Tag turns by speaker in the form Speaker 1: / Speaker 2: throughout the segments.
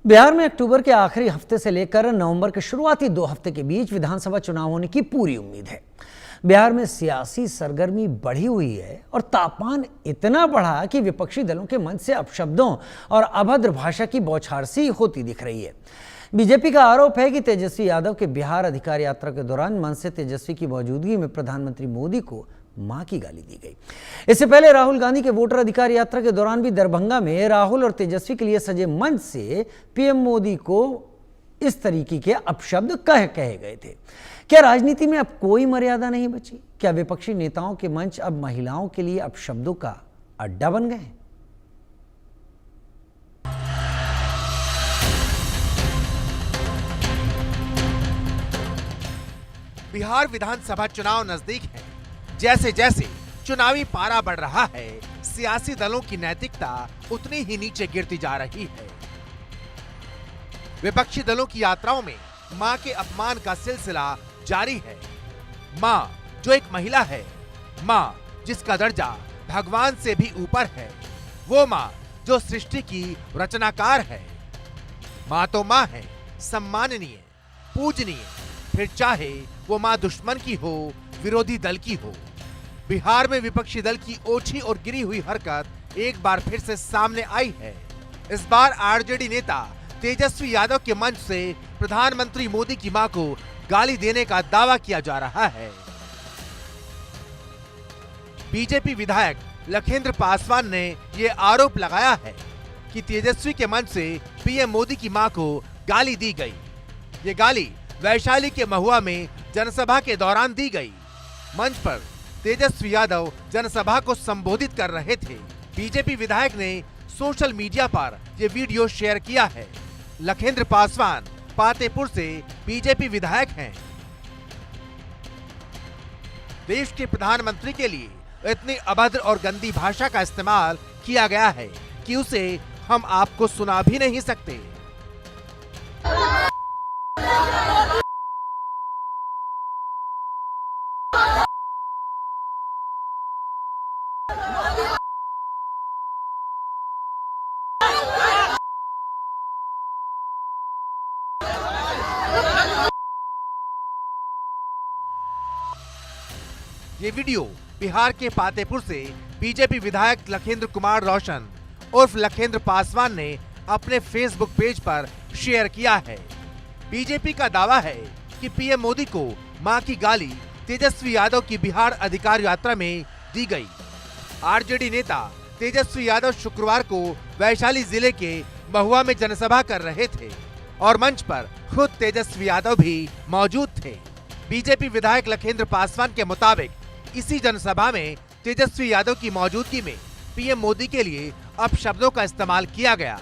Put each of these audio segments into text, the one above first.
Speaker 1: बिहार में अक्टूबर के आखिरी हफ्ते से लेकर नवंबर के शुरुआती 2 हफ्ते के बीच विधानसभा चुनाव होने की पूरी उम्मीद है। बिहार में सियासी सरगर्मी बढ़ी हुई है और तापमान इतना बढ़ा कि विपक्षी दलों के मंच से अपशब्दों और अभद्र भाषा की बौछार सी होती दिख रही है। बीजेपी का आरोप है कि तेजस्वी यादव के बिहार अधिकार यात्रा के दौरान मंच से तेजस्वी की मौजूदगी में प्रधानमंत्री मोदी को मां की गाली दी गई। इससे पहले राहुल गांधी के वोटर अधिकार यात्रा के दौरान भी दरभंगा में राहुल और तेजस्वी के लिए सजे मंच से पीएम मोदी को इस तरीके के अपशब्द कहे गए थे। क्या राजनीति में अब कोई मर्यादा नहीं बची? क्या विपक्षी नेताओं के मंच अब महिलाओं के लिए अपशब्दों का अड्डा बन गए?
Speaker 2: बिहार विधानसभा चुनाव नजदीक है। जैसे जैसे चुनावी पारा बढ़ रहा है, सियासी दलों की नैतिकता उतनी ही नीचे गिरती जा रही है। विपक्षी दलों की यात्राओं में मां के अपमान का सिलसिला जारी है। मां जो एक महिला है, मां जिसका दर्जा भगवान से भी ऊपर है, वो मां जो सृष्टि की रचनाकार है। मां तो मां है, सम्माननीय, पूजनीय, फिर चाहे वो मां दुश्मन की हो, विरोधी दल की हो। बिहार में विपक्षी दल की ओछी और गिरी हुई हरकत एक बार फिर से सामने आई है। इस बार आरजेडी नेता तेजस्वी यादव के मंच से प्रधानमंत्री मोदी की मां को गाली देने का दावा किया जा रहा है। बीजेपी विधायक लखेंद्र पासवान ने ये आरोप लगाया है कि तेजस्वी के मंच से पीएम मोदी की मां को गाली दी गई। ये गाली वैशाली के महुआ में जनसभा के दौरान दी गई। मंच पर तेजस्वी यादव जनसभा को संबोधित कर रहे थे। बीजेपी विधायक ने सोशल मीडिया पर यह वीडियो शेयर किया है। लखेंद्र पासवान पातेपुर से बीजेपी विधायक हैं। देश के प्रधानमंत्री के लिए इतनी अभद्र और गंदी भाषा का इस्तेमाल किया गया है कि उसे हम आपको सुना भी नहीं सकते। ये वीडियो बिहार के पातेपुर से बीजेपी विधायक लखेंद्र कुमार रोशन उर्फ लखेंद्र पासवान ने अपने फेसबुक पेज पर शेयर किया है। बीजेपी का दावा है कि पीएम मोदी को मां की गाली तेजस्वी यादव की बिहार अधिकार यात्रा में दी गई। आरजेडी नेता तेजस्वी यादव शुक्रवार को वैशाली जिले के महुआ में जनसभा कर रहे थे और मंच पर खुद तेजस्वी यादव भी मौजूद थे। बीजेपी विधायक लखेंद्र पासवान के मुताबिक इसी जनसभा में तेजस्वी यादव की मौजूदगी में पीएम मोदी के लिए अपशब्दों का इस्तेमाल किया गया।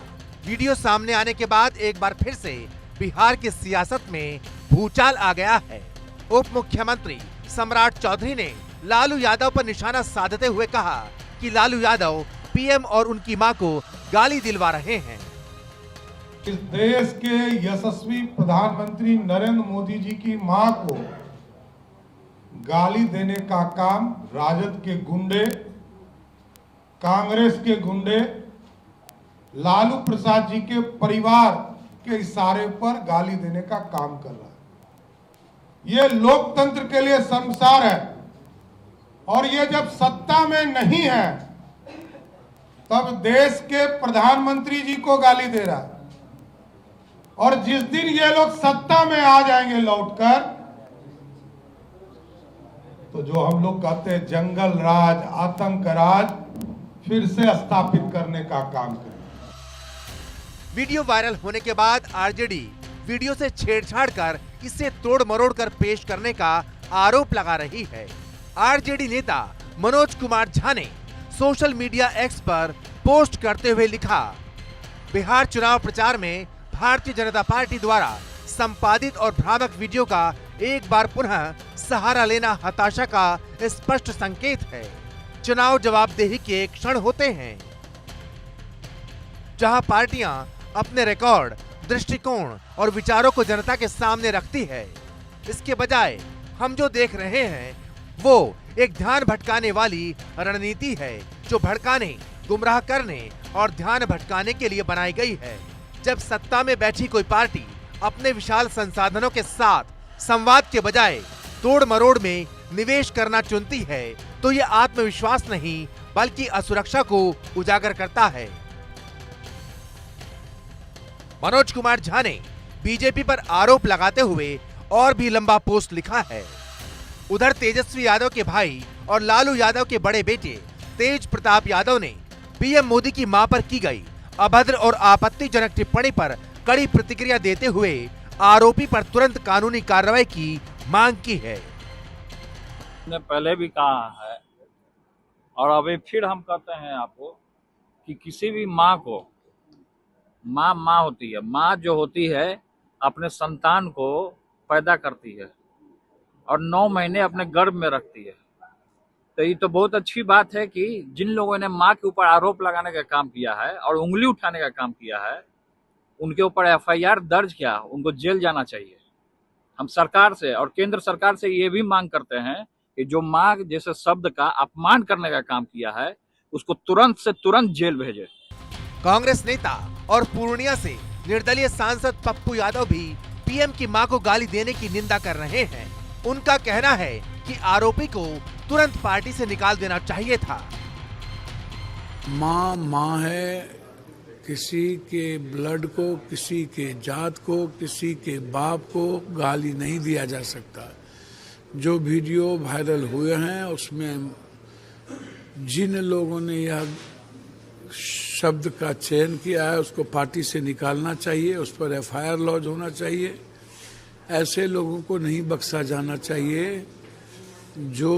Speaker 2: वीडियो सामने आने के बाद एक बार फिर से बिहार की सियासत में भूचाल आ गया है। उप मुख्यमंत्री सम्राट चौधरी ने लालू यादव पर निशाना साधते हुए कहा कि लालू यादव पीएम और उनकी मां को गाली दिलवा रहे हैं।
Speaker 3: इस देश के यशस्वी प्रधानमंत्री नरेंद्र मोदी जी की मां को गाली देने का काम राजद के गुंडे, कांग्रेस के गुंडे, लालू प्रसाद जी के परिवार के इशारे पर गाली देने का काम कर रहा है। ये लोकतंत्र के लिए शर्मसार है और ये जब सत्ता में नहीं है तब देश के प्रधानमंत्री जी को गाली दे रहा है और जिस दिन ये लोग सत्ता में आ जाएंगे लौटकर, तो जो हम लोग कहते हैं जंगल राज, आतंक राज फिर से स्थापित करने का काम करें।
Speaker 2: वीडियो वायरल होने के बाद आरजेडी वीडियो से छेड़छाड़ कर इसे तोड़ मरोड़ कर पेश करने का आरोप लगा रही है। आरजेडी नेता मनोज कुमार झा ने सोशल मीडिया एक्स पर पोस्ट करते हुए लिखा, बिहार चुनाव प्रचार में भारतीय जनता पार्टी द्वारा संपादित और भ्रामक वीडियो का एक बार पुनः सहारा लेना हताशा का स्पष्ट संकेत है। चुनाव जवाबदेही के क्षण होते हैं जहां पार्टियां अपने रिकॉर्ड, दृष्टिकोण और विचारों को जनता के सामने रखती है। इसके बजाय हम जो देख रहे हैं वो एक ध्यान भटकाने वाली रणनीति है जो भड़काने, गुमराह करने और ध्यान भटकाने के लिए बनाई गई है। जब सत्ता में बैठी कोई पार्टी अपने विशाल संसाधनों के साथ संवाद के बजाय तोड़ मरोड़ में निवेश करना चुनती है तो ये आत्मविश्वास नहीं बल्कि असुरक्षा को उजागर करता है। मनोज कुमार झा ने बीजेपी पर आरोप लगाते हुए और भी लंबा पोस्ट लिखा है। उधर तेजस्वी यादव के भाई और लालू यादव के बड़े बेटे तेज प्रताप यादव ने पीएम मोदी की मां पर की गई अभद्र और आपत्तिजनक टिप्पणी पर कड़ी प्रतिक्रिया देते हुए आरोपी पर तुरंत कानूनी कार्रवाई की मांग की है।
Speaker 4: ने पहले भी कहा है और अभी फिर हम कहते हैं आपको कि किसी भी माँ को माँ होती है। माँ जो होती है अपने संतान को पैदा करती है और 9 महीने अपने गर्भ में रखती है। तो ये तो बहुत अच्छी बात है कि जिन लोगों ने माँ के ऊपर आरोप लगाने का काम किया है और उंगली उठाने का काम किया है उनके ऊपर एफआईआर दर्ज किया, उनको जेल जाना चाहिए। हम सरकार से और केंद्र सरकार से ये भी मांग करते हैं कि जो माँ जैसे शब्द का अपमान करने का काम किया है उसको तुरंत से तुरंत जेल भेजे।
Speaker 2: कांग्रेस नेता और पूर्णिया से निर्दलीय सांसद पप्पू यादव भी पीएम की मां को गाली देने की निंदा कर रहे हैं। उनका कहना है कि आरोपी को तुरंत पार्टी से निकाल देना चाहिए था।
Speaker 5: माँ है, किसी के ब्लड को, किसी के जात को, किसी के बाप को गाली नहीं दिया जा सकता। जो वीडियो वायरल हुए हैं उसमें जिन लोगों ने यह शब्द का चयन किया है उसको पार्टी से निकालना चाहिए, उस पर एफआईआर लॉन्च होना चाहिए। ऐसे लोगों को नहीं बख्शा जाना चाहिए जो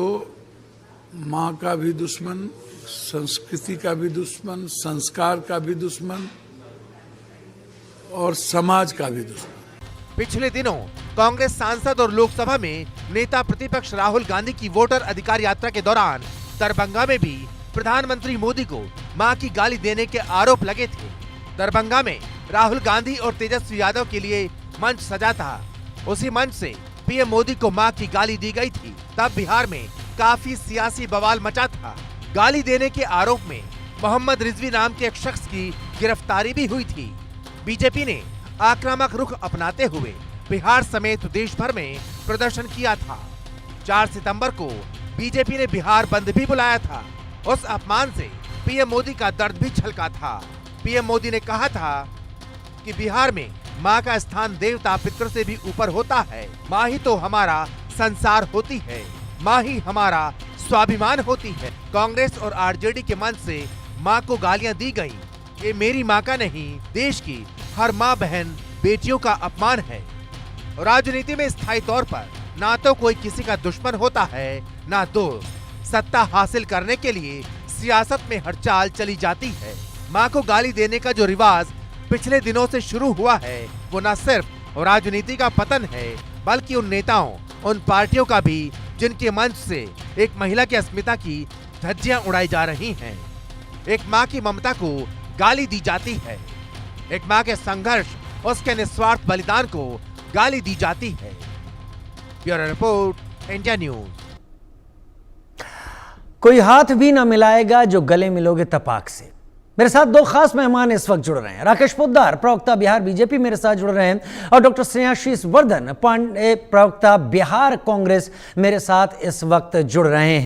Speaker 5: माँ का भी दुश्मन, संस्कृति का भी दुश्मन, संस्कार का भी दुश्मन और समाज का भी दुश्मन।
Speaker 2: पिछले दिनों कांग्रेस सांसद और लोकसभा में नेता प्रतिपक्ष राहुल गांधी की वोटर अधिकार यात्रा के दौरान दरभंगा में भी प्रधानमंत्री मोदी को मां की गाली देने के आरोप लगे थे। दरभंगा में राहुल गांधी और तेजस्वी यादव के लिए मंच सजा था। उसी मंच से पीएम मोदी को मां की गाली दी गई थी। तब बिहार में काफी सियासी बवाल मचा था। गाली देने के आरोप में मोहम्मद रिजवी नाम के एक शख्स की गिरफ्तारी भी हुई थी। बीजेपी ने आक्रामक रुख अपनाते हुए बिहार समेत देश भर में प्रदर्शन किया था। 4 सितंबर को बीजेपी ने बिहार बंद भी बुलाया था। उस अपमान से पीएम मोदी का दर्द भी छलका था। पीएम मोदी ने कहा था कि बिहार में माँ का स्थान देवता पितर से भी ऊपर होता है। माँ ही तो हमारा संसार होती है, माँ ही हमारा स्वाभिमान होती है। कांग्रेस और आरजेडी के मंच से माँ को गालियां दी गई। ये मेरी माँ का नहीं, देश की हर माँ बहन बेटियों का अपमान है। राजनीति में स्थायी तौर पर ना तो कोई किसी का दुश्मन होता है ना दोस्त। सत्ता हासिल करने के लिए सियासत में हर चाल चली जाती है। माँ को गाली देने का जो रिवाज पिछले दिनों से शुरू हुआ है वो न सिर्फ राजनीति का पतन है बल्कि उन नेताओं, उन पार्टियों का भी जिनके मंच से एक महिला की अस्मिता की धज्जियां उड़ाई जा रही हैं। एक माँ की ममता को गाली दी जाती है। एक माँ के संघर्ष, उसके निस्वार्थ बलिदान को गाली दी जाती है। Bureau report, India news.
Speaker 1: कोई हाथ भी ना मिलाएगा जो गले मिलोगे तपाक से। मेरे साथ 2 खास मेहमान इस वक्त जुड़ रहे हैं। राकेश पोद्दार, प्रवक्ता बिहार बीजेपी, मेरे साथ जुड़ रहे हैं और डॉक्टर स्नेहाशीष वर्धन पांडे, प्रवक्ता बिहार कांग्रेस, मेरे साथ इस वक्त जुड़ रहे हैं।